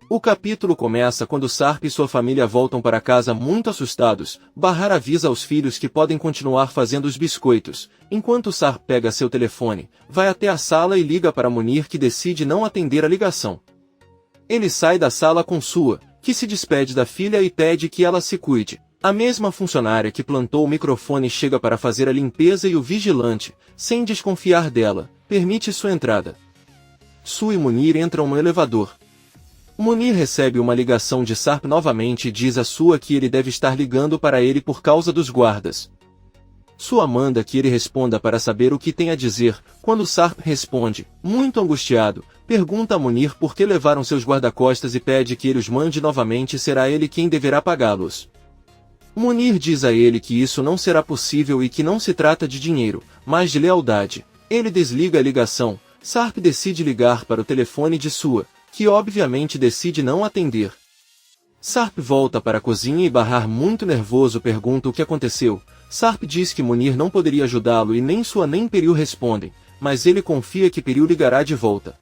O capítulo começa quando Sarp e sua família voltam para casa muito assustados. Bahar avisa aos filhos que podem continuar fazendo os biscoitos, enquanto Sarp pega seu telefone, vai até a sala e liga para Munir, que decide não atender a ligação. Ele sai da sala com Sua, que se despede da filha e pede que ela se cuide. A mesma funcionária que plantou o microfone chega para fazer a limpeza e o vigilante, sem desconfiar dela, permite sua entrada. Sua e Munir entram no elevador. Munir recebe uma ligação de Sarp novamente e diz a Sua que ele deve estar ligando para ele por causa dos guardas. Sua manda que ele responda para saber o que tem a dizer. Quando Sarp responde, muito angustiado, pergunta a Munir por que levaram seus guarda-costas e pede que ele os mande novamente, será ele quem deverá pagá-los. Munir diz a ele que isso não será possível e que não se trata de dinheiro, mas de lealdade. Ele desliga a ligação. Sarp decide ligar para o telefone de Sua, que obviamente decide não atender. Sarp volta para a cozinha e Bahar, muito nervoso, pergunta o que aconteceu. Sarp diz que Munir não poderia ajudá-lo e nem Sua nem Peril respondem, mas ele confia que Peril ligará de volta.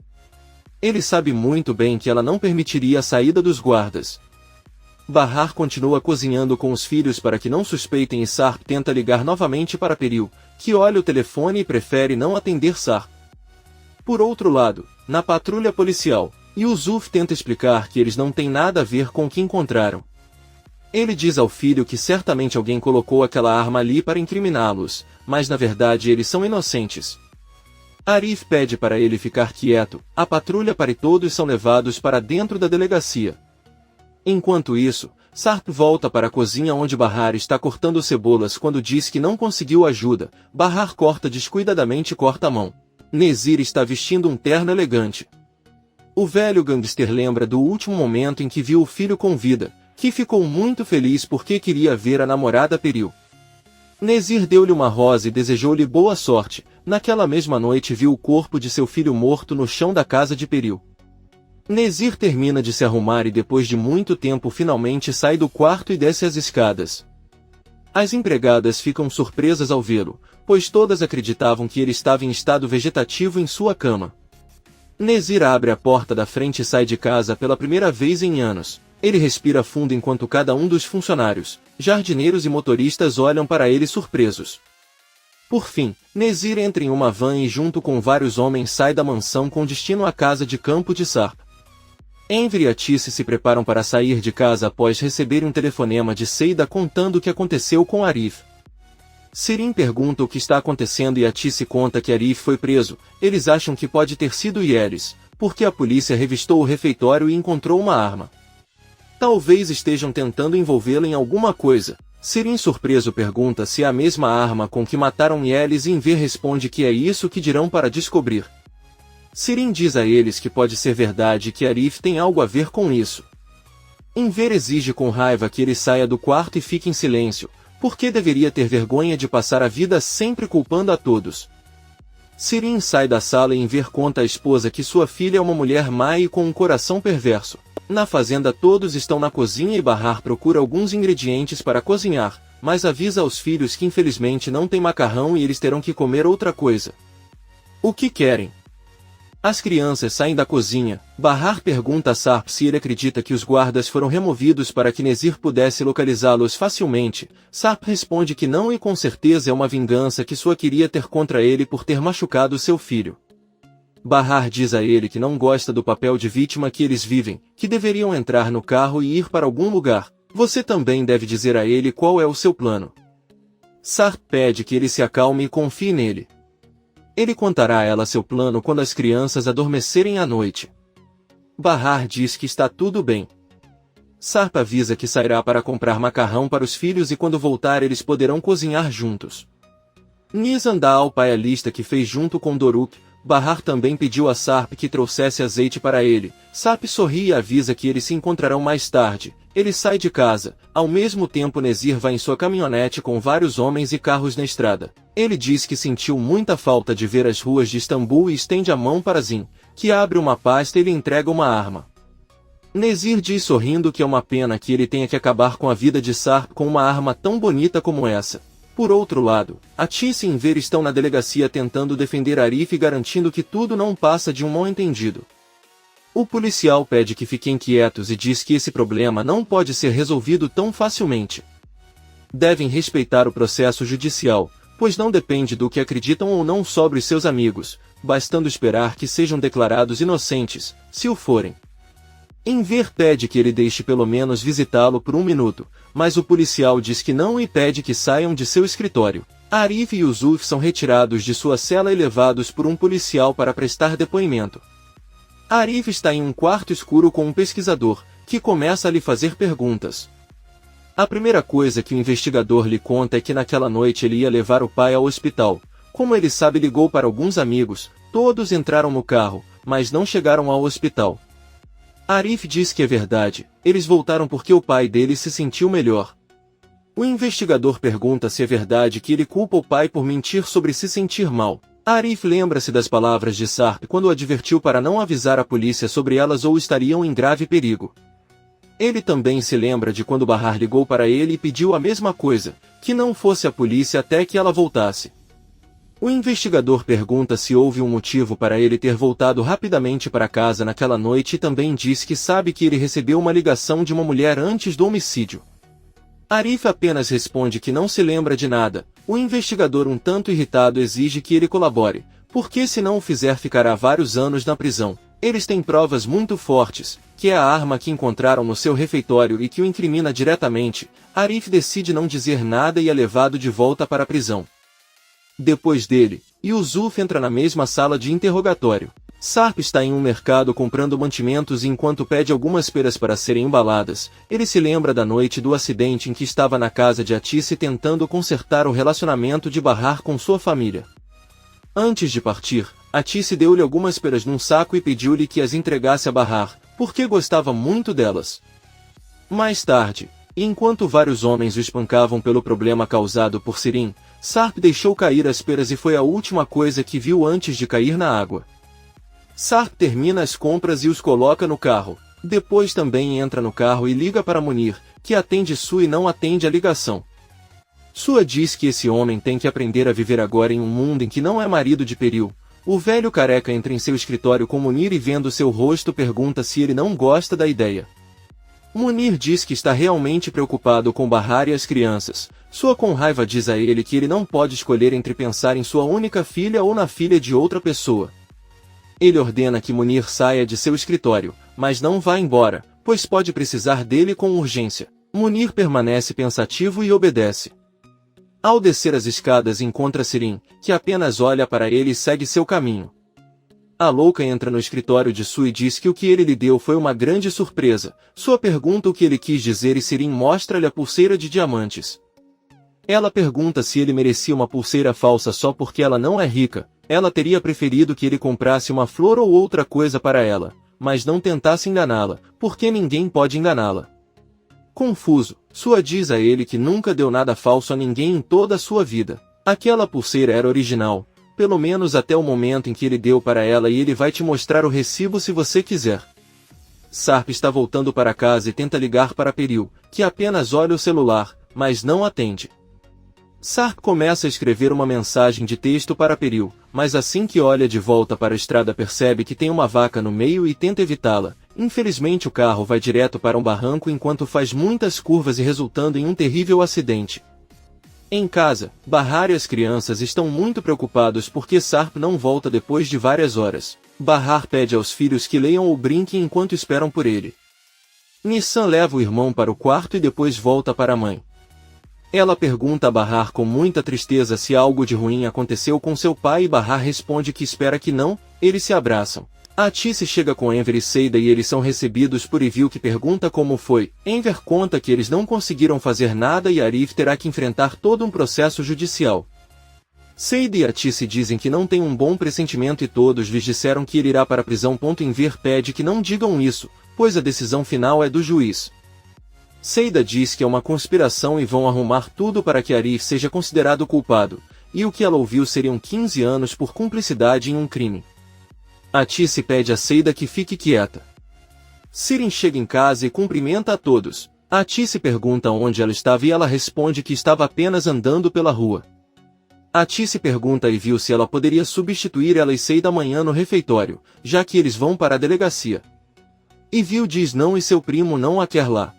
Ele sabe muito bem que ela não permitiria a saída dos guardas. Bahar continua cozinhando com os filhos para que não suspeitem e Sarp tenta ligar novamente para Peril, que olha o telefone e prefere não atender Sarp. Por outro lado, na patrulha policial, Yusuf tenta explicar que eles não têm nada a ver com o que encontraram. Ele diz ao filho que certamente alguém colocou aquela arma ali para incriminá-los, mas na verdade eles são inocentes. Arif pede para ele ficar quieto, a patrulha para e todos são levados para dentro da delegacia. Enquanto isso, Sarp volta para a cozinha onde Bahar está cortando cebolas quando diz que não conseguiu ajuda. Bahar corta descuidadamente e corta a mão. Nezir está vestindo um terno elegante. O velho gangster lembra do último momento em que viu o filho com vida, que ficou muito feliz porque queria ver a namorada Peril. Nezir deu-lhe uma rosa e desejou-lhe boa sorte. Naquela mesma noite viu o corpo de seu filho morto no chão da casa de Peril. Nezir termina de se arrumar e depois de muito tempo finalmente sai do quarto e desce as escadas. As empregadas ficam surpresas ao vê-lo, pois todas acreditavam que ele estava em estado vegetativo em sua cama. Nezir abre a porta da frente e sai de casa pela primeira vez em anos. Ele respira fundo enquanto cada um dos funcionários, jardineiros e motoristas olham para ele surpresos. Por fim, Nezir entra em uma van e junto com vários homens sai da mansão com destino à casa de campo de Sarp. Enver e Atice se preparam para sair de casa após receberem um telefonema de Seida contando o que aconteceu com Arif. Sirin pergunta o que está acontecendo e Atice conta que Arif foi preso. Eles acham que pode ter sido Yelis, porque a polícia revistou o refeitório e encontrou uma arma. Talvez estejam tentando envolvê-la em alguma coisa. Sirin, surpreso, pergunta se é a mesma arma com que mataram Yelis e Enver responde que é isso que dirão para descobrir. Sirin diz a eles que pode ser verdade e que Arif tem algo a ver com isso. Enver exige com raiva que ele saia do quarto e fique em silêncio, porque deveria ter vergonha de passar a vida sempre culpando a todos. Sirin sai da sala e Enver conta à esposa que sua filha é uma mulher má e com um coração perverso. Na fazenda todos estão na cozinha e Bahar procura alguns ingredientes para cozinhar, mas avisa aos filhos que infelizmente não tem macarrão e eles terão que comer outra coisa. O que querem? As crianças saem da cozinha. Bahar pergunta a Sarp se ele acredita que os guardas foram removidos para que Nezir pudesse localizá-los facilmente. Sarp responde que não e com certeza é uma vingança que Sua queria ter contra ele por ter machucado seu filho. Bahar diz a ele que não gosta do papel de vítima que eles vivem, que deveriam entrar no carro e ir para algum lugar. Você também deve dizer a ele qual é o seu plano. Sarp pede que ele se acalme e confie nele. Ele contará a ela seu plano quando as crianças adormecerem à noite. Bahar diz que está tudo bem. Sarp avisa que sairá para comprar macarrão para os filhos e quando voltar eles poderão cozinhar juntos. Nizam dá ao pai a lista que fez junto com Doruk. Bahar também pediu a Sarp que trouxesse azeite para ele. Sarp sorri e avisa que eles se encontrarão mais tarde. Ele sai de casa. Ao mesmo tempo Nezir vai em sua caminhonete com vários homens e carros na estrada. Ele diz que sentiu muita falta de ver as ruas de Istambul e estende a mão para Zin, que abre uma pasta e lhe entrega uma arma. Nezir diz sorrindo que é uma pena que ele tenha que acabar com a vida de Sarp com uma arma tão bonita como essa. Por outro lado, Atice e Enver estão na delegacia tentando defender Arif e garantindo que tudo não passa de um mal-entendido. O policial pede que fiquem quietos e diz que esse problema não pode ser resolvido tão facilmente. Devem respeitar o processo judicial, pois não depende do que acreditam ou não sobre os seus amigos, bastando esperar que sejam declarados inocentes, se o forem. Enver pede que ele deixe pelo menos visitá-lo por 1 minuto, mas o policial diz que não e pede que saiam de seu escritório. Arif e Yusuf são retirados de sua cela e levados por um policial para prestar depoimento. Arif está em um quarto escuro com um pesquisador, que começa a lhe fazer perguntas. A primeira coisa que o investigador lhe conta é que naquela noite ele ia levar o pai ao hospital. Como ele sabe, ligou para alguns amigos, todos entraram no carro, mas não chegaram ao hospital. Arif diz que é verdade, eles voltaram porque o pai dele se sentiu melhor. O investigador pergunta se é verdade que ele culpa o pai por mentir sobre se sentir mal. Arif lembra-se das palavras de Sarp quando o advertiu para não avisar a polícia sobre elas ou estariam em grave perigo. Ele também se lembra de quando Bahar ligou para ele e pediu a mesma coisa, que não fosse a polícia até que ela voltasse. O investigador pergunta se houve um motivo para ele ter voltado rapidamente para casa naquela noite e também diz que sabe que ele recebeu uma ligação de uma mulher antes do homicídio. Arif apenas responde que não se lembra de nada. O investigador, um tanto irritado, exige que ele colabore, porque se não o fizer ficará vários anos na prisão. Eles têm provas muito fortes, que é a arma que encontraram no seu refeitório e que o incrimina diretamente. Arif decide não dizer nada e é levado de volta para a prisão. Depois dele, Yusuf entra na mesma sala de interrogatório. Sarp está em um mercado comprando mantimentos enquanto pede algumas peras para serem embaladas. Ele se lembra da noite do acidente em que estava na casa de Atice tentando consertar o relacionamento de Bahar com sua família. Antes de partir, Atice deu-lhe algumas peras num saco e pediu-lhe que as entregasse a Bahar, porque gostava muito delas. Mais tarde, enquanto vários homens o espancavam pelo problema causado por Sirin, Sarp deixou cair as peras e foi a última coisa que viu antes de cair na água. Sarp termina as compras e os coloca no carro. Depois também entra no carro e liga para Munir, que atende Sue e não atende a ligação. Sue diz que esse homem tem que aprender a viver agora em um mundo em que não é marido de Peril. O velho careca entra em seu escritório com Munir e, vendo seu rosto, pergunta se ele não gosta da ideia. Munir diz que está realmente preocupado com Bahar e as crianças. Sua, com raiva, diz a ele que ele não pode escolher entre pensar em sua única filha ou na filha de outra pessoa. Ele ordena que Munir saia de seu escritório, mas não vá embora, pois pode precisar dele com urgência. Munir permanece pensativo e obedece. Ao descer as escadas, encontra Sirin, que apenas olha para ele e segue seu caminho. A louca entra no escritório de Sue e diz que o que ele lhe deu foi uma grande surpresa. Sua pergunta o que ele quis dizer e Sirin mostra-lhe a pulseira de diamantes. Ela pergunta se ele merecia uma pulseira falsa só porque ela não é rica. Ela teria preferido que ele comprasse uma flor ou outra coisa para ela, mas não tentasse enganá-la, porque ninguém pode enganá-la. Confuso, Sue diz a ele que nunca deu nada falso a ninguém em toda a sua vida. Aquela pulseira era original, pelo menos até o momento em que ele deu para ela, e ele vai te mostrar o recibo se você quiser. Sarp está voltando para casa e tenta ligar para Peril, que apenas olha o celular, mas não atende. Sarp começa a escrever uma mensagem de texto para Peril, mas assim que olha de volta para a estrada percebe que tem uma vaca no meio e tenta evitá-la. Infelizmente o carro vai direto para um barranco enquanto faz muitas curvas e resultando em um terrível acidente. Em casa, Bahar e as crianças estão muito preocupados porque Sarp não volta depois de várias horas. Bahar pede aos filhos que leiam ou brinquem enquanto esperam por ele. Nissan leva o irmão para o quarto e depois volta para a mãe. Ela pergunta a Bahar com muita tristeza se algo de ruim aconteceu com seu pai e Bahar responde que espera que não. Eles se abraçam. Atice chega com Enver e Seida e eles são recebidos por Ivil, que pergunta como foi. Enver conta que eles não conseguiram fazer nada e Arif terá que enfrentar todo um processo judicial. Seida e Atice dizem que não têm um bom pressentimento e todos lhes disseram que ele irá para a prisão. Enver pede que não digam isso, pois a decisão final é do juiz. Seida diz que é uma conspiração e vão arrumar tudo para que Arif seja considerado culpado, e o que ela ouviu seriam 15 anos por cumplicidade em um crime. Atice pede a Seida que fique quieta. Sirin chega em casa e cumprimenta a todos. Atice pergunta onde ela estava e ela responde que estava apenas andando pela rua. Atice pergunta a Ivil se ela poderia substituir ela e Seida amanhã no refeitório, já que eles vão para a delegacia. Ivil diz não e seu primo não a quer lá.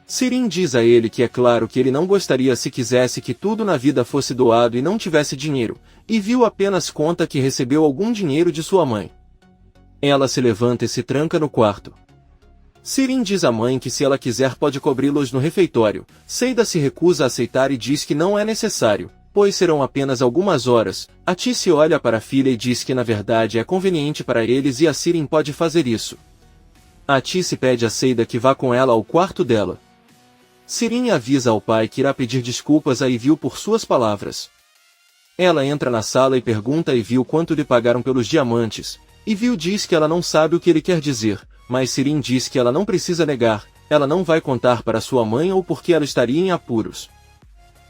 Sirin diz a ele que é claro que ele não gostaria se quisesse que tudo na vida fosse doado e não tivesse dinheiro, Ivil apenas conta que recebeu algum dinheiro de sua mãe. Ela se levanta e se tranca no quarto. Sirin diz à mãe que se ela quiser pode cobri-los no refeitório. Seida se recusa a aceitar e diz que não é necessário, pois serão apenas algumas horas. Atice olha para a filha e diz que na verdade é conveniente para eles e a Sirin pode fazer isso. Atice pede a Seida que vá com ela ao quarto dela. Sirin avisa ao pai que irá pedir desculpas a Ivil por suas palavras. Ela entra na sala e pergunta a Ivil quanto lhe pagaram pelos diamantes. Ivil diz que ela não sabe o que ele quer dizer, mas Sirin diz que ela não precisa negar, ela não vai contar para sua mãe ou porque ela estaria em apuros.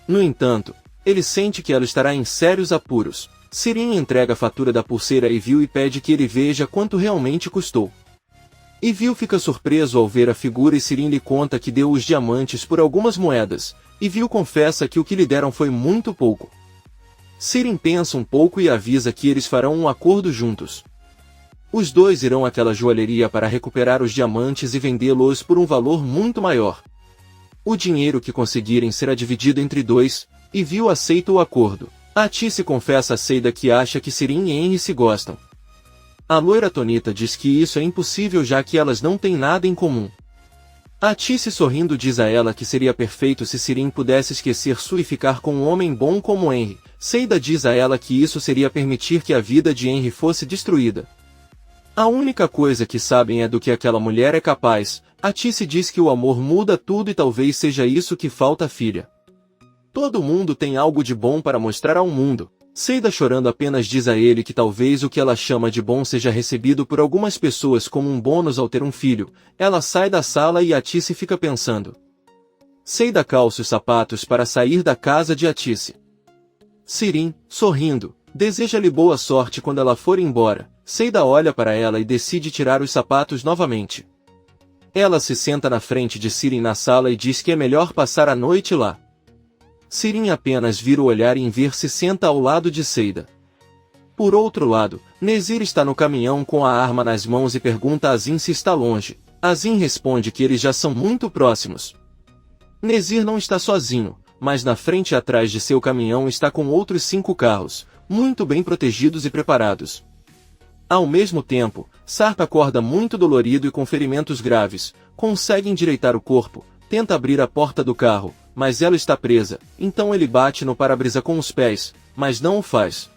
No entanto, ele sente que ela estará em sérios apuros. Sirin entrega a fatura da pulseira a Ivil e pede que ele veja quanto realmente custou. Ivil fica surpreso ao ver a figura e Sirin lhe conta que deu os diamantes por algumas moedas. Ivil confessa que o que lhe deram foi muito pouco. Sirin pensa um pouco e avisa que eles farão um acordo juntos. Os dois irão àquela joalheria para recuperar os diamantes e vendê-los por um valor muito maior. O dinheiro que conseguirem será dividido entre dois, Ivil aceita o acordo. Atice confessa a Seida que acha que Sirin e Henry se gostam. A loira Tonita diz que isso é impossível já que elas não têm nada em comum. Atice sorrindo diz a ela que seria perfeito se Sirin pudesse esquecer Su e ficar com um homem bom como Henry. Seida diz a ela que isso seria permitir que a vida de Henry fosse destruída. A única coisa que sabem é do que aquela mulher é capaz. Atice diz que o amor muda tudo e talvez seja isso que falta à filha. Todo mundo tem algo de bom para mostrar ao mundo. Seida chorando apenas diz a ele que talvez o que ela chama de bom seja recebido por algumas pessoas como um bônus ao ter um filho. Ela sai da sala e Atice fica pensando. Seida calça os sapatos para sair da casa de Atice. Sirin, sorrindo, deseja-lhe boa sorte quando ela for embora. Seida olha para ela e decide tirar os sapatos novamente. Ela se senta na frente de Sirin na sala e diz que é melhor passar a noite lá. Sirin apenas vira o olhar e Enver se senta ao lado de Seida. Por outro lado, Nezir está no caminhão com a arma nas mãos e pergunta a Azin se está longe. Azin responde que eles já são muito próximos. Nezir não está sozinho, mas na frente e atrás de seu caminhão está com outros 5 carros, muito bem protegidos e preparados. Ao mesmo tempo, Sarp acorda muito dolorido e com ferimentos graves, consegue endireitar o corpo, tenta abrir a porta do carro, mas ela está presa, então ele bate no para-brisa com os pés, mas não o faz.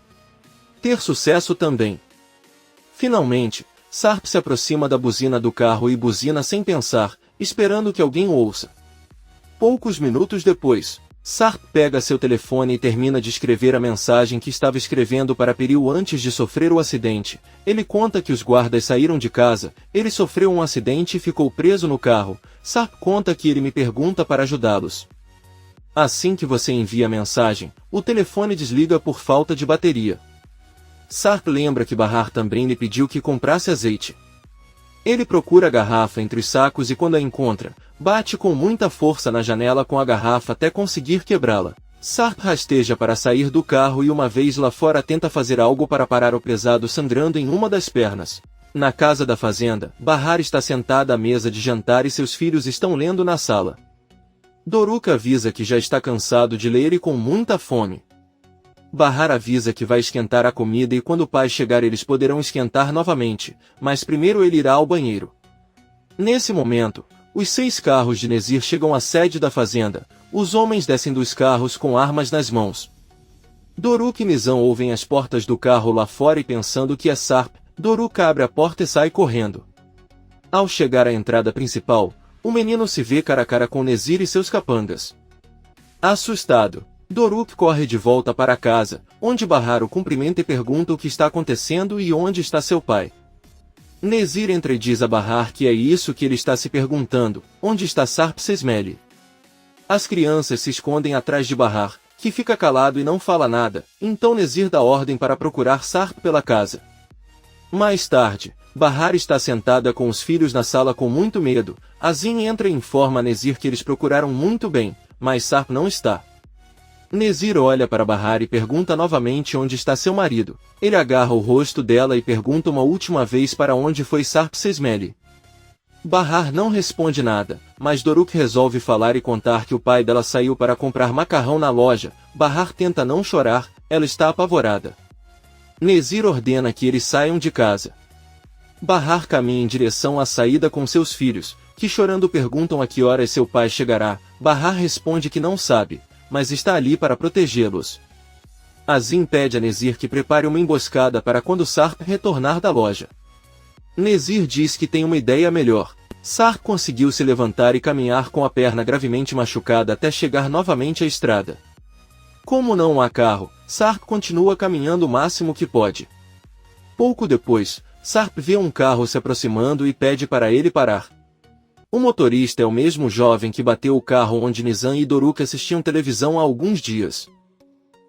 Ter sucesso também. Finalmente, Sarp se aproxima da buzina do carro e buzina sem pensar, esperando que alguém o ouça. Poucos minutos depois, Sarp pega seu telefone e termina de escrever a mensagem que estava escrevendo para Peril antes de sofrer o acidente. Ele conta que os guardas saíram de casa, ele sofreu um acidente e ficou preso no carro. Sarp conta que ele me pergunta para ajudá-los. Assim que você envia a mensagem, o telefone desliga por falta de bateria. Sarp lembra que Bahar também lhe pediu que comprasse azeite. Ele procura a garrafa entre os sacos e quando a encontra, bate com muita força na janela com a garrafa até conseguir quebrá-la. Sarp rasteja para sair do carro e uma vez lá fora tenta fazer algo para parar o pesado sangrando em uma das pernas. Na casa da fazenda, Bahar está sentada à mesa de jantar e seus filhos estão lendo na sala. Doruk avisa que já está cansado de ler e com muita fome. Bahar avisa que vai esquentar a comida e quando o pai chegar eles poderão esquentar novamente, mas primeiro ele irá ao banheiro. Nesse momento, os 6 carros de Nezir chegam à sede da fazenda, os homens descem dos carros com armas nas mãos. Doruk e Nizam ouvem as portas do carro lá fora e pensando que é Sarp, Doruk abre a porta e sai correndo. Ao chegar à entrada principal, o menino se vê cara a cara com Nezir e seus capangas. Assustado, Doruk corre de volta para casa, onde Bahar o cumprimenta e pergunta o que está acontecendo e onde está seu pai. Nezir entrediz a Bahar que é isso que ele está se perguntando, onde está Sarp Sesmele. As crianças se escondem atrás de Bahar, que fica calado e não fala nada, então Nezir dá ordem para procurar Sarp pela casa. Mais tarde, Bahar está sentada com os filhos na sala com muito medo. Azin entra e informa a Nezir que eles procuraram muito bem, mas Sarp não está. Nezir olha para Bahar e pergunta novamente onde está seu marido. Ele agarra o rosto dela e pergunta uma última vez para onde foi Sarp Sesmele. Bahar não responde nada, mas Doruk resolve falar e contar que o pai dela saiu para comprar macarrão na loja. Bahar tenta não chorar, ela está apavorada. Nezir ordena que eles saiam de casa. Bahar caminha em direção à saída com seus filhos, que chorando perguntam a que horas seu pai chegará. Bahar responde que não sabe, mas está ali para protegê-los. Azim pede a Nezir que prepare uma emboscada para quando Sarp retornar da loja. Nezir diz que tem uma ideia melhor. Sarp conseguiu se levantar e caminhar com a perna gravemente machucada até chegar novamente à estrada. Como não há carro, Sarp continua caminhando o máximo que pode. Pouco depois, Sarp vê um carro se aproximando e pede para ele parar. O motorista é o mesmo jovem que bateu o carro onde Nizam e Doruk assistiam televisão há alguns dias.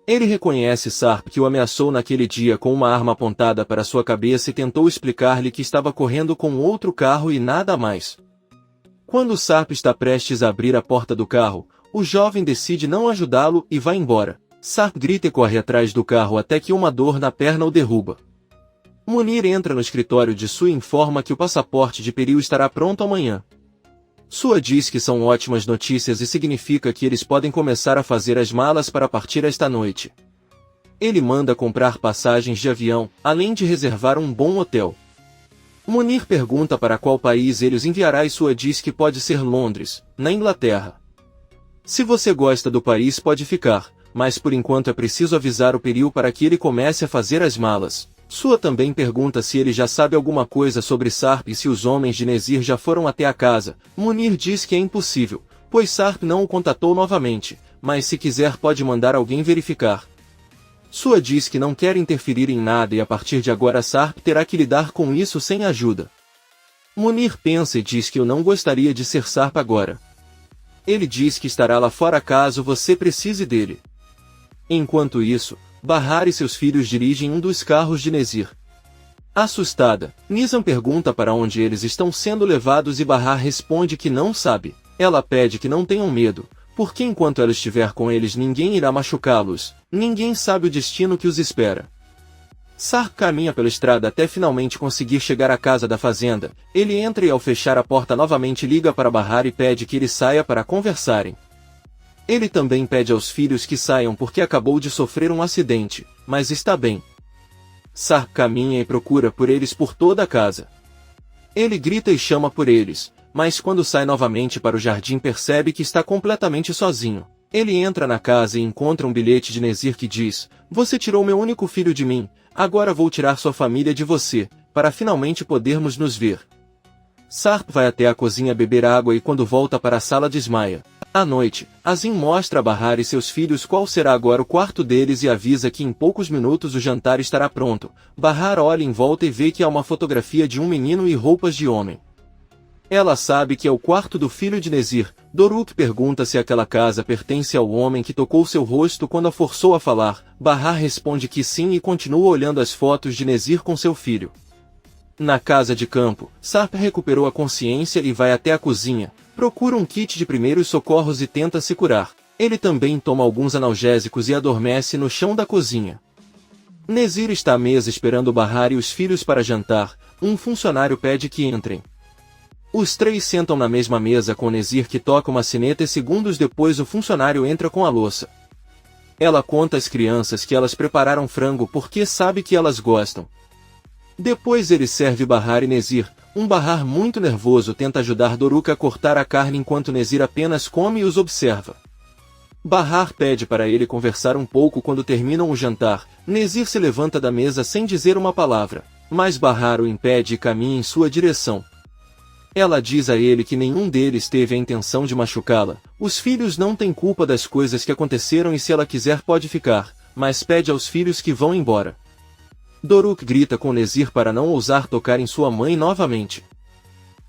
Ele reconhece Sarp, que o ameaçou naquele dia com uma arma apontada para sua cabeça e tentou explicar-lhe que estava correndo com outro carro e nada mais. Quando Sarp está prestes a abrir a porta do carro, o jovem decide não ajudá-lo e vai embora. Sarp grita e corre atrás do carro até que uma dor na perna o derruba. Munir entra no escritório de Sue e informa que o passaporte de Peril estará pronto amanhã. Sua diz que são ótimas notícias e significa que eles podem começar a fazer as malas para partir esta noite. Ele manda comprar passagens de avião, além de reservar um bom hotel. Munir pergunta para qual país ele os enviará e Sua diz que pode ser Londres, na Inglaterra. Se você gosta do país pode ficar, mas por enquanto é preciso avisar o Peril para que ele comece a fazer as malas. Sua também pergunta se ele já sabe alguma coisa sobre Sarp e se os homens de Nezir já foram até a casa. Munir diz que é impossível, pois Sarp não o contatou novamente, mas se quiser pode mandar alguém verificar. Sua diz que não quer interferir em nada e a partir de agora Sarp terá que lidar com isso sem ajuda. Munir pensa e diz que eu não gostaria de ser Sarp agora. Ele diz que estará lá fora caso você precise dele. Enquanto isso, Bahar e seus filhos dirigem um dos carros de Nezir. Assustada, Nizam pergunta para onde eles estão sendo levados e Bahar responde que não sabe. Ela pede que não tenham medo, porque enquanto ela estiver com eles ninguém irá machucá-los, ninguém sabe o destino que os espera. Sarp caminha pela estrada até finalmente conseguir chegar à casa da fazenda. Ele entra e ao fechar a porta novamente liga para Bahar e pede que ele saia para conversarem. Ele também pede aos filhos que saiam porque acabou de sofrer um acidente, mas está bem. Sarp caminha e procura por eles por toda a casa. Ele grita e chama por eles, mas quando sai novamente para o jardim percebe que está completamente sozinho. Ele entra na casa e encontra um bilhete de Nezir que diz: "Você tirou meu único filho de mim, agora vou tirar sua família de você, para finalmente podermos nos ver." Sarp vai até a cozinha beber água e quando volta para a sala desmaia. À noite, Azim mostra a Bahar e seus filhos qual será agora o quarto deles e avisa que em poucos minutos o jantar estará pronto. Bahar olha em volta e vê que há uma fotografia de um menino e roupas de homem. Ela sabe que é o quarto do filho de Nezir. Doruk pergunta se aquela casa pertence ao homem que tocou seu rosto quando a forçou a falar. Bahar responde que sim e continua olhando as fotos de Nezir com seu filho. Na casa de campo, Sarp recuperou a consciência e vai até a cozinha, procura um kit de primeiros socorros e tenta se curar. Ele também toma alguns analgésicos e adormece no chão da cozinha. Nezir está à mesa esperando Bahar e os filhos para jantar. Um funcionário pede que entrem. Os três sentam na mesma mesa com Nezir que toca uma sineta e segundos depois o funcionário entra com a louça. Ela conta às crianças que elas prepararam frango porque sabe que elas gostam. Depois ele serve Bahar e Nezir. Bahar muito nervoso tenta ajudar Doruk a cortar a carne enquanto Nezir apenas come e os observa. Bahar pede para ele conversar um pouco quando terminam o jantar. Nezir se levanta da mesa sem dizer uma palavra, mas Bahar o impede e caminha em sua direção. Ela diz a ele que nenhum deles teve a intenção de machucá-la. Os filhos não têm culpa das coisas que aconteceram e se ela quiser pode ficar, mas pede aos filhos que vão embora. Doruk grita com Nezir para não ousar tocar em sua mãe novamente.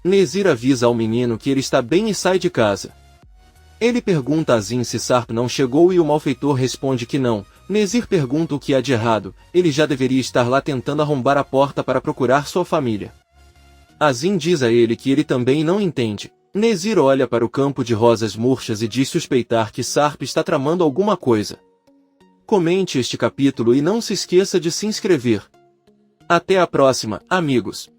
Nezir avisa ao menino que ele está bem e sai de casa. Ele pergunta a Azim se Sarp não chegou e o malfeitor responde que não. Nezir pergunta o que há de errado. Ele já deveria estar lá tentando arrombar a porta para procurar sua família. Azim diz a ele que ele também não entende. Nezir olha para o campo de rosas murchas e diz suspeitar que Sarp está tramando alguma coisa. Comente este capítulo e não se esqueça de se inscrever. Até a próxima, amigos!